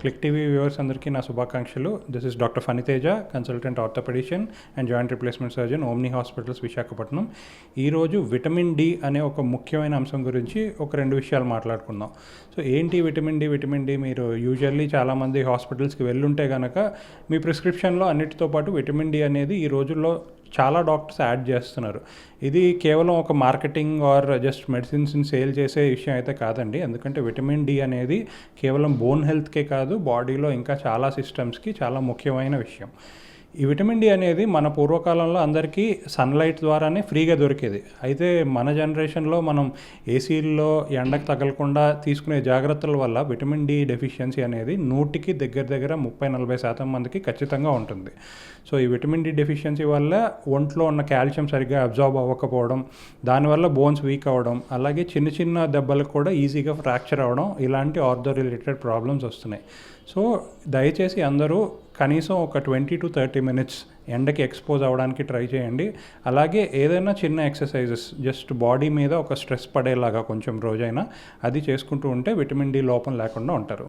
Click TV viewers అందరికీ నా శుభాకాంక్షలు. This is doctor Phaniteja, consultant orthopaedician and joint replacement surgeon, omni hospitals, Visakhapatnam. ఈరోజు vitamin D అనే ఒక ముఖ్యమైన అంశం గురించి ఒక 2 విషయాలు మాట్లాడుకుందాం. సో ఏంటి విటమిన్ డి? మీరు యూజువల్లీ చాలామంది హాస్పిటల్స్కి వెళ్ళుంటే కనుక మీ ప్రిస్క్రిప్షన్లో అన్నిటితో పాటు విటమిన్ డి అనేది ఈ రోజుల్లో చాలా డాక్టర్స్ యాడ్ చేస్తున్నారు. ఇది కేవలం ఒక మార్కెటింగ్ ఆర్ జస్ట్ మెడిసిన్స్ని సేల్ చేసే విషయం అయితే కాదండి. ఎందుకంటే విటమిన్ డి అనేది కేవలం బోన్ హెల్త్కే కాదు, బాడీలో ఇంకా చాలా సిస్టమ్స్కి చాలా ముఖ్యమైన విషయం. ఈ విటమిన్ డి అనేది మన పూర్వకాలంలో అందరికీ సన్లైట్ ద్వారానే ఫ్రీగా దొరికేది. అయితే మన జనరేషన్లో మనం ఏసీల్లో ఎండకు తగలకుండా తీసుకునే జాగ్రత్తల వల్ల విటమిన్ డి డెఫిషియన్సీ అనేది 100కి దగ్గర 30-40% మందికి ఖచ్చితంగా ఉంటుంది. సో ఈ విటమిన్ డి డెఫిషియన్సీ వల్ల ఒంట్లో ఉన్న కాల్షియం సరిగ్గా అబ్జార్బ్ అవ్వకపోవడం, దానివల్ల బోన్స్ వీక్ అవ్వడం, అలాగే చిన్న దెబ్బలకు కూడా ఈజీగా ఫ్రాక్చర్ అవ్వడం, ఇలాంటి ఆర్థో రిలేటెడ్ ప్రాబ్లమ్స్ వస్తున్నాయి. సో దయచేసి అందరూ కనీసం ఒక 20 to 30 minutes ఎండకి ఎక్స్పోజ్ అవ్వడానికి ట్రై చేయండి. అలాగే ఏదైనా చిన్న ఎక్సర్సైజెస్ జస్ట్ బాడీ మీద ఒక స్ట్రెస్ పడేలాగా కొంచెం రోజైనా అది చేసుకుంటూ ఉంటే విటమిన్ డి లోపం లేకుండా ఉంటారు.